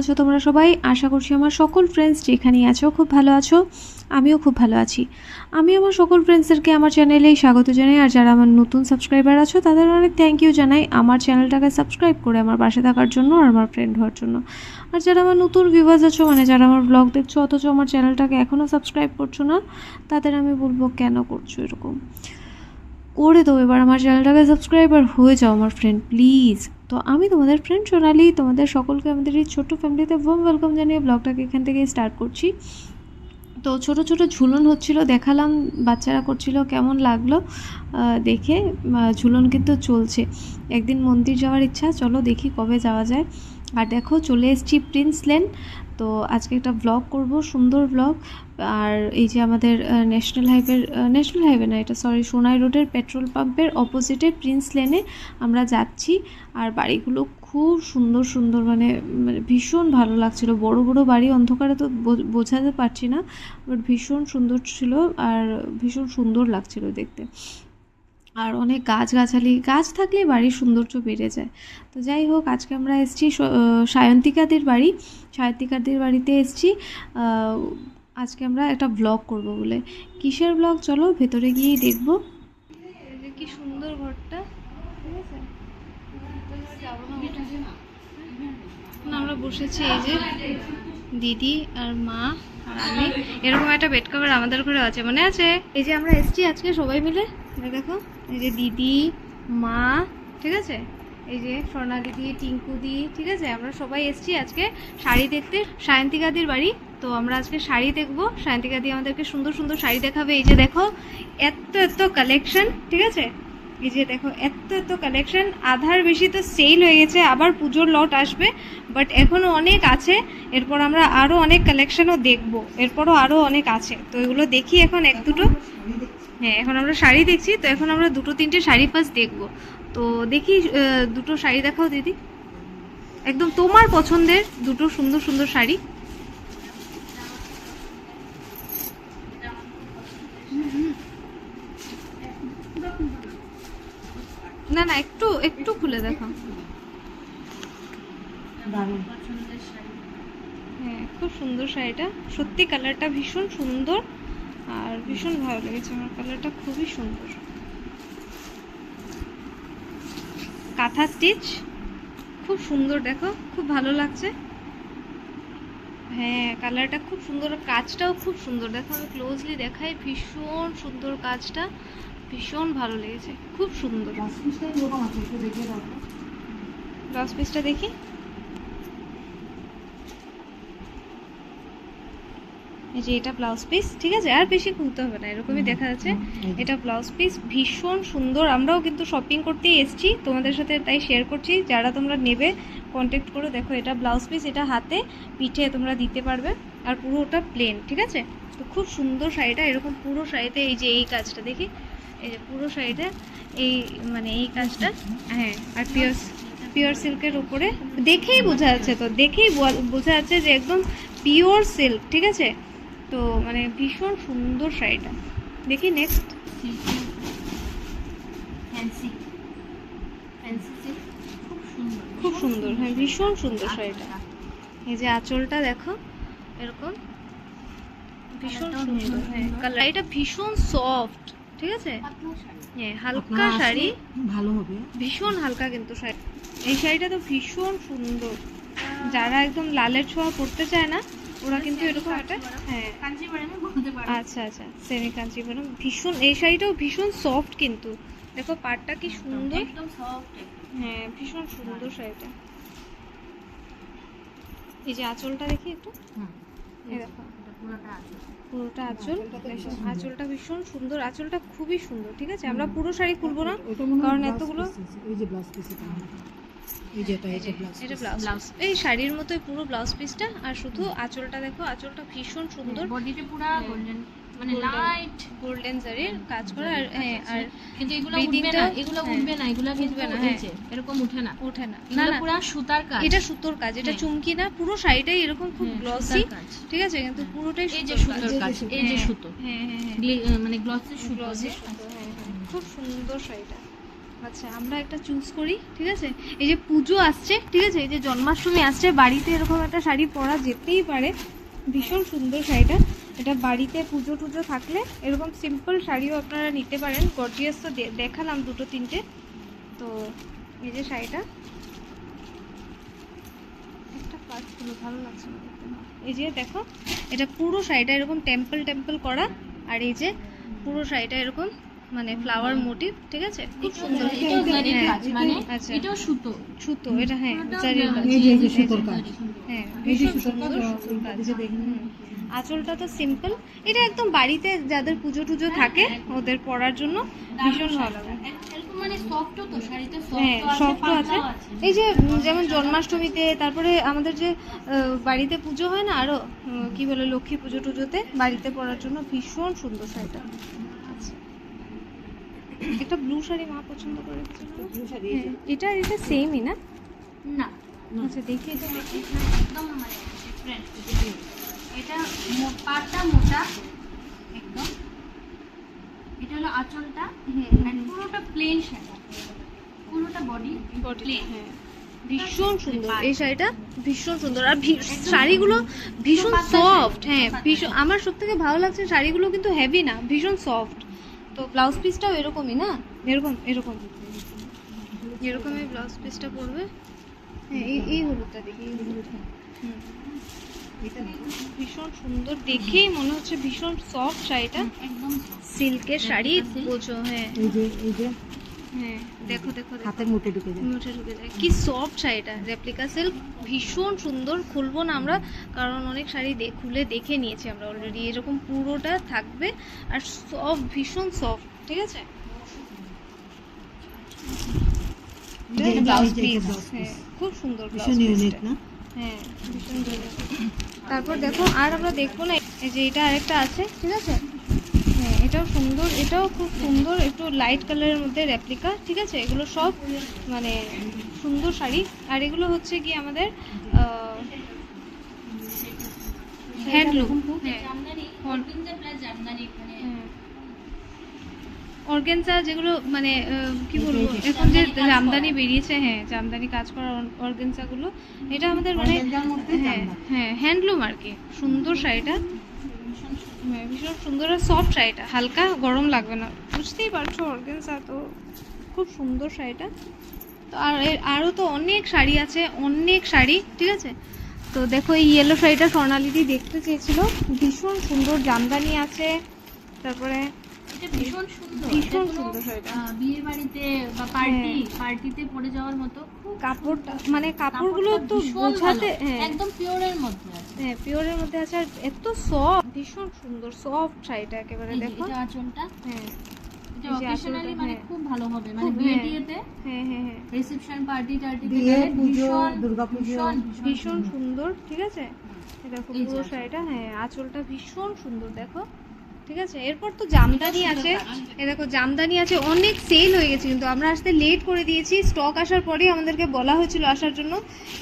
আছো তোমরা সবাই? আশা করছি আমার সকল ফ্রেন্ডস যেখানেই আছো খুব ভালো আছো। আমিও খুব ভালো আছি। আমি আমার সকল ফ্রেন্ডসদেরকে আমার চ্যানেলেই স্বাগত জানাই। আর যারা আমার নতুন সাবস্ক্রাইবার আছো তাদের অনেক থ্যাংক ইউ জানাই আমার চ্যানেলটাকে সাবস্ক্রাইব করে আমার পাশে থাকার জন্য আর আমার ফ্রেন্ড হওয়ার জন্য। আর যারা আমার নতুন ভিউয়ার্স আছো, মানে যারা আমার ব্লগ দেখছো অথচ আমার চ্যানেলটাকে এখনও সাবস্ক্রাইব করছো না, তাদের আমি বলবো কেন করছো এরকম? করে দাও এবার আমার চ্যানেলটাকে সাবস্ক্রাইবার হয়ে যাও আমার ফ্রেন্ড, প্লিজ। তো আমি তোমাদের ফ্রেন্ড সোনালি, তোমাদের সকলকে আমাদের এই ছোট্ট ফ্যামিলিতে ওয়ার্ম ওয়েলকাম জানিয়ে ব্লগটাকে এখান থেকে স্টার্ট করছি। তো ছোট ছোট ঝুলন হচ্ছিল, দেখালাম বাচ্চারা করছিল, কেমন লাগলো দেখে। ঝুলন কিন্তু চলছে। একদিন মন্দির যাওয়ার ইচ্ছা, চলো দেখি কবে যাওয়া যায়। আর দেখো চলে এসেছি প্রিন্স লেন। তো আজকে একটা ব্লগ করব, সুন্দর ব্লগ। আর এই যে আমাদের ন্যাশনাল হাইওয়ে না, এটা সরি, সোনাই রোডের পেট্রোল পাম্পের অপোজিটে প্রিন্স লেনে আমরা যাচ্ছি। আর বাড়িগুলো খুব সুন্দর সুন্দর, মানে ভীষণ ভালো লাগছিল। বড় বড় বাড়ি, অন্ধকারে তো বোঝাতে পারছি না, বাট ভীষণ সুন্দর ছিল আর ভীষণ সুন্দর লাগছিল দেখতে। আর অনেক গাছগাছালি, গাছ থাকলে বাড়ির সৌন্দর্য বেড়ে যায়। তো যাই হোক, আজকে আমরা এসেছি সায়ন্তিকাদের বাড়িতে এসেছি। আজকে আমরা একটা ব্লগ করব বলে। কিসের ব্লগ চলো ভেতরে গিয়েই দেখবো। এই যে কি সুন্দর ঘরটা, ঠিক আছে। আমরা বসেছি, এই যে দিদি আর মা আর আমি। এরকম একটা বেড কভার আমাদের ঘরে আছে, মনে আছে? এই যে আমরা এসেছি আজকে সবাই মিলে, দেখো এই যে দিদি, মা, ঠিক আছে, এই যে স্বর্ণা দিদি, টিঙ্কু দি, ঠিক আছে। আমরা সবাই এসেছি আজকে শাড়ি দেখতে সায়ন্তিকাদির বাড়ি। তো আমরা আজকে শাড়ি দেখবো, সায়ন্তিকাদি আমাদেরকে সুন্দর সুন্দর শাড়ি দেখাবে। এই যে দেখো এত কালেকশন, ঠিক আছে। এই যে দেখো এত কালেকশন, আধার বেশি তো সেল হয়ে গেছে, আবার পুজোর লট আসবে, বাট এখনও অনেক আছে। এরপর আমরা আরও অনেক কালেকশনও দেখবো, এরপরও আরও অনেক আছে। তো এগুলো দেখি এখন এক দুটো। হ্যাঁ, এখন আমরা শাড়ি দেখছি, তো এখন আমরা দুটো তিনটে শাড়ি ফার্স্ট দেখবো। তো দেখি, দুটো শাড়ি দেখাও দিদি, একদম তোমার পছন্দের দুটো সুন্দর সুন্দর শাড়ি। না না, একটু একটু খুলে দেখো। হ্যাঁ, খুব সুন্দর শাড়িটা, সত্যি কালারটা ভীষণ সুন্দর আর ভীষণ ভালো লেগেছে আমার, কালারটা খুবই সুন্দর। কাঁথা স্টিচ, খুব সুন্দর, দেখো খুব ভালো লাগছে। হ্যাঁ, কালারটা খুব সুন্দর, কাজটাও খুব সুন্দর। দেখো আমি ক্লোজলি দেখাই, ভীষণ সুন্দর কাজটা, ভীষণ ভালো লেগেছে, খুব সুন্দর। ব্লাউজ পিসটা দেখি। এই যে এটা ব্লাউজ পিস, ঠিক আছে, আর বেশি খুলতে হবে না, এরকমই দেখা যাচ্ছে। এটা ব্লাউজ পিস, ভীষণ সুন্দর। আমরাও কিন্তু শপিং করতেই এসেছি, তোমাদের সাথে তাই শেয়ার করছি। যারা তোমরা নেবে কন্ট্যাক্ট করো। দেখো এটা ব্লাউজ পিস, এটা হাতে পিঠে তোমরা দিতে পারবে, আর পুরোটা প্লেন, ঠিক আছে। তো খুব সুন্দর শাড়িটা, এরকম পুরো শাড়িতে এই যে এই কাজটা দেখি, এই যে পুরো শাড়িটা এই মানে এই কাজটা, হ্যাঁ। আর পিওর সিল্কের উপরে দেখেই বোঝা যাচ্ছে, তো দেখেই বোঝা যাচ্ছে যে একদম পিওর সিল্ক, ঠিক আছে। তো মানে ভীষণ সুন্দর শাড়িটা। দেখি নেক্সট। খুব সুন্দর, হ্যাঁ ভীষণ সুন্দর শাড়িটা। এই যে আঁচলটা দেখো এরকম, ভীষণ সুন্দর। হ্যাঁ, কালারটা ভীষণ সফট, ঠিক আছে। হ্যাঁ, হালকা শাড়ি, ভালো হবে, ভীষণ হালকা কিন্তু শাড়ি। এই শাড়িটা তো ভীষণ সুন্দর। যারা একদম লালের ছোঁয়া পড়তে চায় না, ওরা কিন্তু এরকম একটা, হ্যাঁ আচ্ছা সেমি কাঞ্চিপুরম, ভীষণ। এই শাড়িটাও ভীষণ সফট কিন্তু, দেখো পাড়টা কি সুন্দর, হ্যাঁ ভীষণ সুন্দর শাড়িটা। এই যে আঁচলটা দেখি একটু, এই দেখো পুরোটা আঁচল, আঁচলটা ভীষণ সুন্দর, আঁচলটা খুবই সুন্দর, ঠিক আছে। আমরা পুরো শাড়ি খুলবো না, কারণ এতগুলো। এটা ব্লাউজ, এই শাড়ির মতোই পুরো ব্লাউজ পিসটা, আর শুধু আঁচলটা দেখো, আঁচলটা ভীষণ সুন্দর, বডিতে পুরো গোল্ডেন, মানে লাইট গোল্ডেন জারির কাজ করা। আর হ্যাঁ, আর কিন্তু এগুলো উঠবে না, এগুলো উঠবে না, এগুলো উঠবে না, হ্যাঁ এরকম ওঠে না না না, পুরো সুতার কাজ, এটা সুতোর কাজ, এটা চুমকি না, পুরো শাড়িটাই এরকম খুব গ্লসি, ঠিক আছে, কিন্তু পুরোটাই এই যে সুন্দর কাজ, এই যে সুতো, হ্যাঁ মানে গ্লসি সুতো, হ্যাঁ খুব সুন্দর শাড়িটা। আচ্ছা আমরা একটা চুজ করি, ঠিক আছে? এই যে পুজো আসছে, ঠিক আছে, এই যে জন্মাষ্টমী আসছে, বাড়িতে এরকম একটা শাড়ি পরা যেতেই পারে। ভীষণ সুন্দর শাড়িটা। এটা বাড়িতে পুজো টুজো থাকলে এরকম সিম্পল শাড়িও আপনারা নিতে পারেন। গর্জিয়াস তো দেখালাম দুটো তিনটে। তো এই যে শাড়িটা, একটা কাজগুলো ভালো লাগছে না দেখতে। এই যে দেখো, এটা পুরো শাড়িটা এরকম টেম্পল টেম্পল করা, আর এই যে পুরো শাড়িটা এরকম মানে ফ্লাওয়ার মোটিভ, ঠিক আছে? খুব সুন্দর। আচ্ছা এটাও সুতো, সুতো এটা, হ্যাঁ জারির কাজ, এই যে সুতোর কাজ, হ্যাঁ ভীষণ সুন্দর সুতোর কাজ। আঁচলটা তো সিম্পল, এটা একদম বাড়িতে যাদের পুজো টুজো থাকে ওদের পরার জন্য ভীষণ ভালো লাগে। মানে সফট তো শাড়িতে, হ্যাঁ সফট আছে। এই যে যেমন জন্মাষ্টমীতে, তারপরে আমাদের যে বাড়িতে পুজো হয় না, আরো কি বলে লক্ষ্মী পুজো টুজোতে বাড়িতে পরার জন্য ভীষণ সুন্দর শাড়িটা। আচ্ছা একটা ব্লু শাড়ি মা পছন্দ করেছে, এটা এটা সেমই না? না আচ্ছা দেখি, এটা দেখি, একদম মানে ডিফারেন্ট। এটা পাটটা মোটা একদম, এটা হলো আঁচলটা, আর পুরোটা প্লেন শাড়ি, পুরোটা বডি প্লেন। হ্যাঁ ভীষণ সুন্দর এই শাড়িটা, ভীষণ সুন্দর। আর শাড়িগুলো ভীষণ সফট, হ্যাঁ ভীষণ। আমার সব থেকে ভালো লাগছে শাড়িগুলো কিন্তু হেভি না, ভীষণ সফট। তো ব্লাউজ পিসটাও এরকমই না, এরকম এরকম এরকমই ব্লাউজ পিসটা পড়বে। হ্যাঁ এই হলুদটা দেখি, এই হলুদটা ভীষণ সুন্দর, দেখেই মনে হচ্ছে ভীষণ সফট শাড়িটা, একদম সিল্কের শাড়ি বোঝো। হ্যাঁ এই যে হ্যাঁ দেখো দেখো হাতের মুঠে ঢুকে যায়, মুঠে ঢুকে যায়। কি সফট শাড়িটা, রেপ্লিকা সিল্ক, ভীষণ সুন্দর। খুলবো না আমরা, কারণ অনেক শাড়ি খুলে দেখে নিয়েছি আমরা অলরেডি। এরকম পুরোটা থাকবে আর সফট, ভীষণ সফট, ঠিক আছে? ব্লাউজ পিস, হ্যাঁ খুব সুন্দর ব্লাউজ পিসটা, না? হ্যাঁ ভীষণ সুন্দর। তারপর দেখো আর আমরা দেখবো না, এই যে এটা আরেকটা আছে, ঠিক আছে? হ্যাঁ এটাও সুন্দর, এটাও খুব সুন্দর, একটু লাইট কালারের মধ্যে রেপ্লিকা, ঠিক আছে? এগুলো সব মানে সুন্দর শাড়ি। আর এগুলো হচ্ছে কি আমাদের হ্যান্ডলুম, হ্যাঁ জামদানি, অরবিন্দা প্লাস জামদানি এখানে। অর্গানজা যেগুলো মানে কি বলবো, এখন যে জামদানি বেরিয়েছে, হ্যাঁ জামদানি কাজ করা অর্গানজাগুলো, এটা আমাদের মানে হ্যাঁ হ্যাঁ হ্যান্ডলুম আর কি। সুন্দর শাড়িটা, হ্যাঁ ভীষণ সুন্দর আর সফট শাড়িটা, হালকা গরম লাগবে না, বুঝতেই পারছো অর্গানজা তো। খুব সুন্দর শাড়িটা। তো আর আরও তো অনেক শাড়ি আছে, অনেক শাড়ি, ঠিক আছে? তো দেখো এই ইয়েলো শাড়িটা স্বর্ণালিদি দেখতে চেয়েছিল, ভীষণ সুন্দর জামদানি আছে। তারপরে এটা ভীষণ সুন্দর, ভীষণ সুন্দর শাড়িটা, বিয়ে বাড়িতে বা পার্টিতে পরে যাওয়ার মতো। কাপড়টা মানে কাপড়গুলো তো বোঝাতে, হ্যাঁ একদম পিওরের মধ্যে আছে, হ্যাঁ পিওরের মধ্যে আছে, আর এত সফট, ভীষণ সুন্দর সফট শাড়িটা একেবারে। দেখো এটা আঁচলটা, হ্যাঁ এটা অকেশনালি মানে হ্যাঁ। খুব ভালো হবে, মানে খুব, বিয়ে হ্যাঁ। টিয়েতে, হ্যাঁ হ্যাঁ হ্যাঁ রিসেপশন পার্টি টার্টিতে বিয়ে, গেলে পুজো, ভীষণ দুর্গাপুজো, ভীষণ সুন্দর, ঠিক আছে? এই দেখো এই পুরো যে শাড়িটা, হ্যাঁ আঁচলটা ভীষণ সুন্দর, দেখো, ঠিক আছে? এরপর তো জামদানি আছে, এই দেখো জামদানি আছে, অনেক সেল হয়ে গেছে কিন্তু আমরা আসতে লেট করে দিয়েছি। স্টক আসার পরেই আমাদেরকে বলা হয়েছিল আসার জন্য।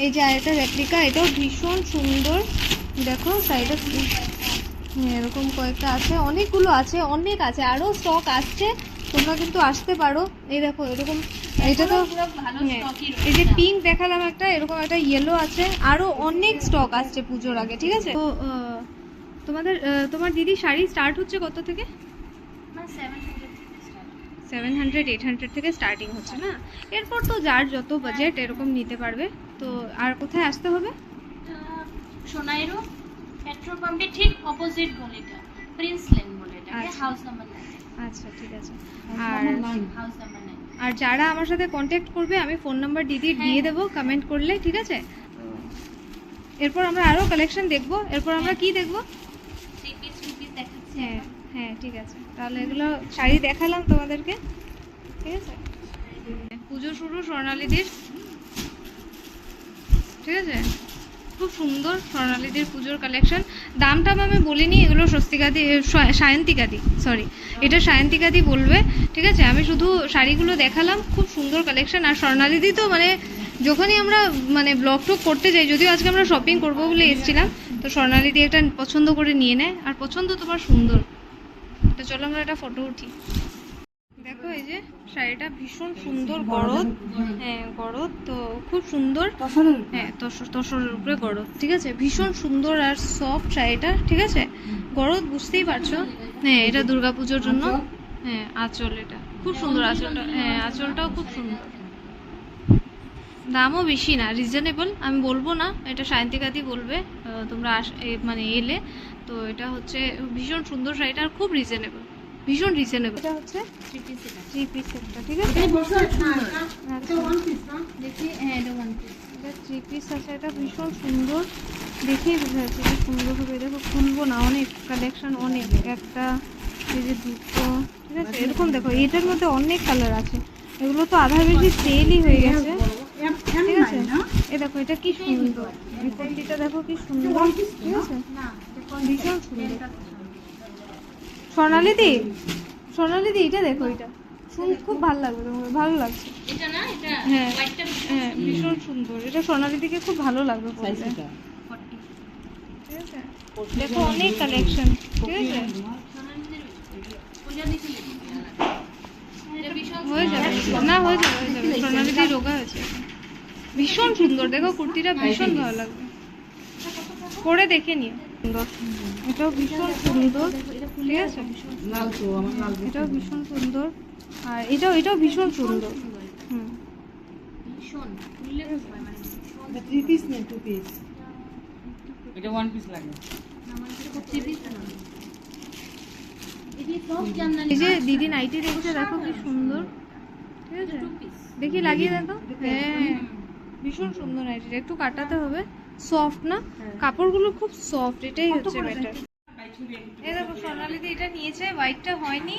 এই যে আরেকটা রেপ্লিকা, এটাও ভীষণ সুন্দর, দেখো শাড়িটা, হ্যাঁ এরকম কয়েকটা আছে, অনেকগুলো আছে, অনেক আছে, আরও স্টক আসছে, তোমরা কিন্তু আসতে পারো। এই দেখো এরকম, এটা তো ভালো হ্যাঁ, স্টকই এই যে পিঙ্ক দেখালাম একটা, এরকম একটা ইয়েলো আছে, আরো অনেক স্টক আসছে পুজোর আগে, ঠিক আছে? তো তোমার দিদি শাড়ি স্টার্ট হচ্ছে কত থেকে? মানে 700 800 থেকে স্টার্টিং হচ্ছে না? এরপর তো যার যত বাজেট এরকম নিতে পারবে। তো আর কোথায় আসতে হবে? সোনাইরো পেট্রোল পাম্পের ঠিক অপোজিট গলিটা, প্রিন্স লেন বলে, এটা আচ্ছা। House number 9। আচ্ছা ঠিক আছে। আর আর হাউস নাম্বার 9। আর যারা আমার সাথে কন্ট্যাক্ট করবে আমি ফোন নাম্বার দিদির দিয়ে দেবো কমেন্ট করলে, ঠিক আছে? তো এরপর আমরা আরও কালেকশন দেখবো। এরপর আমরা কি দেখবো? থ্রি পিস দেখাচ্ছি। হ্যাঁ হ্যাঁ ঠিক আছে, তাহলে এগুলো শাড়ি দেখালাম তোমাদেরকে, ঠিক আছে? পুজো শুরু স্বর্ণালিদির, ঠিক আছে? খুব সুন্দর স্বর্ণালিদির পুজোর কালেকশন। দামটা আমি বলিনি, এগুলো স্বস্তিকাদি, সায়ন্তিকাদি, সরি এটা সায়ন্তিকাদি বলবে, ঠিক আছে? আমি শুধু শাড়িগুলো দেখালাম, খুব সুন্দর কালেকশন। আর স্বর্ণালিদি তো মানে যখনই আমরা মানে ব্লগ টক করতে যাই, যদিও আজকে আমরা শপিং করবো বলে এসেছিলাম, তো স্বর্ণালিদি একটা পছন্দ করে নিয়ে নেয়, আর পছন্দ তোমার সুন্দর। তো চলো আমরা একটা ফটো উঠি। দেখো এই যে শাড়িটা ভীষণ সুন্দর, গরদ, হ্যাঁ গরদ তো খুব সুন্দর, হ্যাঁ তসরের উপরে গরদ, ঠিক আছে, ভীষণ সুন্দর আর সফট শাড়িটা, ঠিক আছে, গরদ বুঝতেই পারছো। হ্যাঁ এটা দুর্গাপুজোর জন্য, হ্যাঁ আঁচল এটা খুব সুন্দর, আঁচলটা, হ্যাঁ আঁচলটাও খুব সুন্দর, দামও বেশি না, রিজনেবল, আমি বলবো না, এটা সায়ন্তিকাদি বলবে, তোমরা মানে এলে তো এটা হচ্ছে ভীষণ সুন্দর শাড়িটা আর খুব রিজনেবল, ভীষণ রিজনেবল। এটা হচ্ছে 3 পিস সেটটা, ঠিক আছে, দেখি হ্যাঁ এটা 1 পিস, এটা 3 পিস আছে, এটা ভীষণ সুন্দর, দেখেই বোঝা যাচ্ছে কি সুন্দর হবে। দেখো খুলবো না, অনেক কালেকশন, অনেক, একটা, এই যে দুটো, ঠিক আছে, এরকম দেখো এটার মধ্যে অনেক কালার আছে, এগুলো তো আধা বেশি সেলই হয়ে গেছে, ঠিক আছে। এ দেখো এটা কি সুন্দর, বিপত্তিটা দেখো কি সুন্দর, ঠিক আছে, ভীষণ সুন্দর। সোনালিদি, সোনালিদি এটা দেখো, এটা খুব ভালো লাগবে তোমার, ভালো লাগছে এটা না, এটা হ্যাঁ হোয়াইটটা হ্যাঁ ভীষণ সুন্দর, এটা সোনালিদিকে খুব ভালো লাগবে পরতে, 40 ঠিক আছে। দেখো অনেক কালেকশন, ঠিক আছে, ওটা দিছি এটা ভীষণ হয়ে যাবে না, হয়ে যাবে, হয়ে যাবে, সোনালিদি রোগা হয়েছে, ভীষণ সুন্দর, দেখো কুর্তিটা ভীষণ ভালো লাগবে, পরে দেখে নিও, সুন্দর, এটাও ভীষণ সুন্দর, ঠিক আছে, এটাও ভীষণ সুন্দর, আর এটাও ভীষণ সুন্দর, হুম ভীষণ খুললে হয় মানে 3 পিস না 2 পিস, এটা 1 পিস লাগে। এই যে দিদি নাইটি দেখছে, দেখো কি সুন্দর, ঠিক আছে, দেখি লাগিয়ে দেখো, হ্যাঁ ভীষণ সুন্দর নাইটিটা, একটু কাটাতে হবে, সফট না, কাপড়গুলো খুব সফট, এটাই হচ্ছে ম্যাটার। এই দেখো সোনালিদি এটা নিয়েছে, হোয়াইটটা হয়নি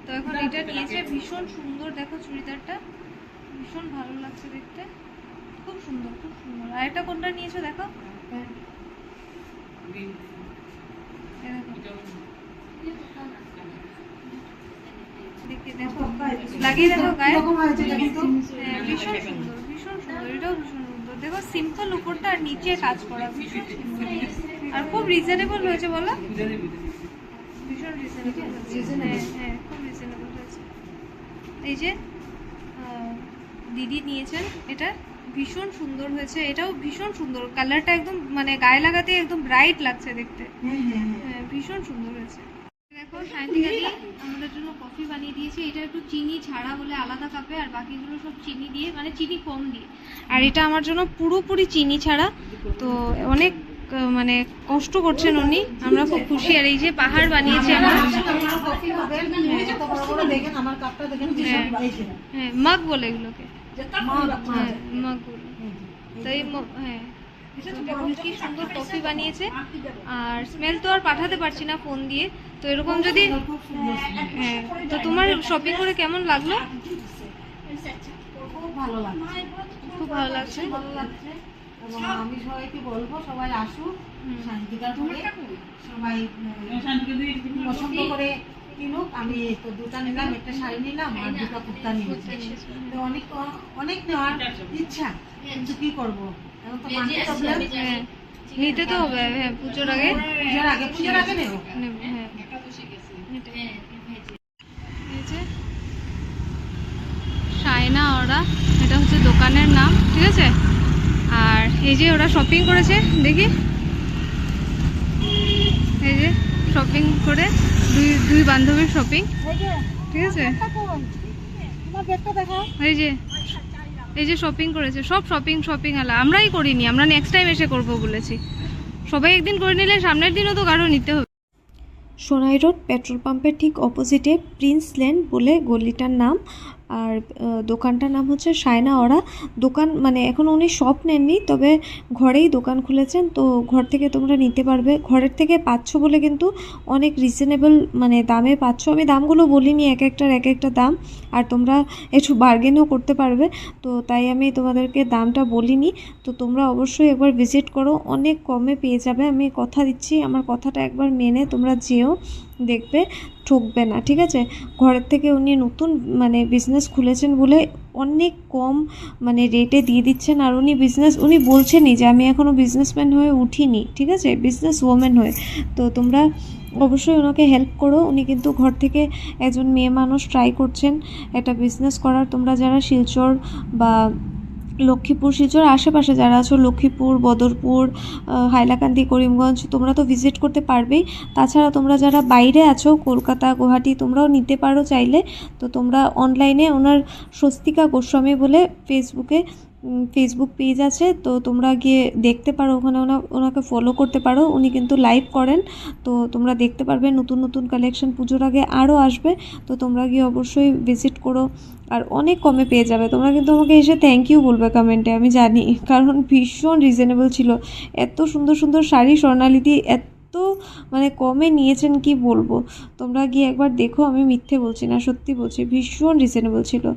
তো এখন এটা নিয়েছে, ভীষণ সুন্দর, দেখো চুড়িদারটা ভীষণ ভালো লাগছে দেখতে, খুব সুন্দর, খুব সুন্দর। আর এটা কোনটা নিয়েছো দেখো, এই দেখো, দেখি দেখো, লাগিয়ে দেখো গায়ে, হ্যাঁ ভীষণ সুন্দর, ভীষণ সুন্দর, এটাও ভীষণ সুন্দর, দেখো সিম্পল উপরটা আর নিচে কাজ করা, ভীষণ সুন্দর আর খুব রিজনেবল হয়েছে বলো, ভীষণ রিজনেবল হয়েছে, হ্যাঁ হ্যাঁ খুব রিজনেবল হয়েছে। এই যে দিদি নিয়েছেন, এটা ভীষণ সুন্দর হয়েছে, এটাও ভীষণ সুন্দর, কালারটা একদম মানে গায়ে লাগাতে একদম ব্রাইট লাগছে দেখতে, হ্যাঁ ভীষণ সুন্দর হয়েছে। দেখো সায়ন্তিকাদি আমাদের জন্য কফি বানিয়ে দিয়েছে, এটা একটু চিনি ছাড়া বলে আলাদা কাপে, আর বাকিগুলো সব চিনি দিয়ে, মানে চিনি কম দিয়ে, আর এটা আমার জন্য পুরোপুরি চিনি ছাড়া, তো অনেক মানে কষ্ট করছেন উনি, আমরা খুব খুশি। আর এই যে পাহাড় বানিয়েছে আমার, হ্যাঁ মাগ বলে এগুলোকে, হ্যাঁ মাগ বলে, তো এই হ্যাঁ দেখো কি সুন্দর কফি বানিয়েছে, আর স্মেল তো আর পাঠাতে পারছি না ফোন দিয়ে, তো এরকম যদি, হ্যাঁ তো তোমার শপিং করে কেমন লাগলো? খুব ভালো লাগছে, খুব ভালো লাগছে, এবং আমি সবাইকে বলবো সবাই আসুক, শান্তিকার করে সবাই পছন্দ করে কিনুক। আমি তো দুটা নিলাম, একটা শাড়ি নিলাম আর দুটা কুর্তা নিয়েছি, তো অনেক অনেক নেওয়ার ইচ্ছা, কিন্তু কি করবো, এখন তো মানি প্রবলেম, নিতে তো হবে, হ্যাঁ পুজোর আগে, পুজোর আগে নেবো, হ্যাঁ এই যে সায়না ওরা, এটা হচ্ছে দোকানের নাম, ঠিক আছে। আর এই যে ওরা শপিং করেছে, দেখি এই যে শপিং করে, দুই বান্ধবীর শপিং, ঠিক আছে, এই যে শপিং করেছে, সব শপিং আলা, আমরাই করিনি, আমরা নেক্সট টাইম এসে করবো বলেছি, সবাই একদিন করে নিলে সামনের দিনও তো কারো নিতে হবে। সোনাই রোড পেট্রোল পাম্পের ঠিক অপোজিটে প্রিন্স লেন বলে গলিটার নাম, আর দোকানটার নাম হচ্ছে সায়না ওরা। দোকান মানে এখন উনি শপ নেননি, তবে ঘরেই দোকান খুলেছেন, তো ঘর থেকে তোমরা নিতে পারবে, ঘরের থেকে পাচ্ছ বলে কিন্তু অনেক রিজনেবল মানে দামে পাচ্ছ, আমি দামগুলো বলিনি, এক একটা দাম, আর তোমরা একটু বার্গেনও করতে পারবে, তো তাই আমি তোমাদেরকে দামটা বলিনি, তো তোমরা অবশ্যই একবার ভিজিট করো, অনেক কমে পেয়ে যাবে, আমি কথা দিচ্ছি, আমার কথাটা একবার মেনে তোমরা যেও, দেখবে ঠকবে না, ঠিক আছে। ঘরের থেকে উনি নতুন মানে বিজনেস খুলেছেন বলে অনেক কম মানে রেটে দিয়ে দিচ্ছেন। আর উনি বলছেনই যে আমি এখনও বিজনেসম্যান হয়ে উঠিনি, ঠিক আছে, বিজনেস ওম্যান হয়ে। তো তোমরা অবশ্যই ওনাকে হেল্প করো। উনি কিন্তু ঘর থেকে একজন মেয়ে মানুষ ট্রাই করছেন একটা বিজনেস করার। তোমরা যারা শিলচর বা লক্ষ্মীপুর, শিলচর আশেপাশে যারা আছো, লক্ষ্মীপুর, বদরপুর, হাইলাকান্দি, করিমগঞ্জ, তোমরা তো ভিজিট করতে পারবেই। তাছাড়া তোমরা যারা বাইরে আছো, কলকাতা, গুয়াহাটি, তোমরাও নিতে পারো চাইলে। তো তোমরা অনলাইনে ওনার স্বস্তিকা গোস্বামী বলে ফেসবুক পেজ আছে, তো তোমরা গিয়ে দেখতে পারো, ওখানে ওনাকে ফলো করতে পারো। উনি কিন্তু লাইভ করেন, তো তোমরা দেখতে পারবে। নতুন নতুন কালেকশন পুজোর আগে আরও আসবে, তো তোমরা গিয়ে অবশ্যই ভিজিট করো। আর অনেক কমে পেয়ে যাবে। তোমরা কিন্তু আমাকে এসে থ্যাংক ইউ বলবে কমেন্টে, আমি জানি, কারণ ভীষণ রিজনেবল ছিল। এত সুন্দর সুন্দর শাড়ি স্বর্ণালিদি এত মানে কমে নিয়েছেন কি বলবো। তোমরা গিয়ে একবার দেখো, আমি মিথ্যে বলছি না, সত্যি বলছি, ভীষণ রিজনেবল ছিল।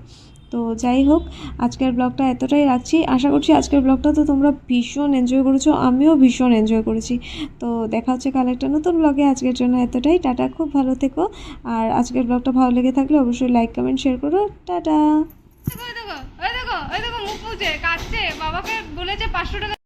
তো যাই হোক, আজকের ব্লগটা এতটাই রাখছি। আশা করছি আজকের ব্লগটা তো তোমরা ভীষণ এনজয় করেছো, আমিও ভীষণ এনজয় করেছি। তো দেখা হচ্ছে কাল একটা নতুন ব্লগে। আজকের জন্য এতটাই, টাটা, খুব ভালো থেকো। আর আজকের ব্লগটা ভালো লেগে থাকলে অবশ্যই লাইক, কমেন্ট, শেয়ার করো। টাটা। দেখো দেখো, ওই দেখো মুখ মুছে কাটছে, বাবাকে বলেছে 500 টাকা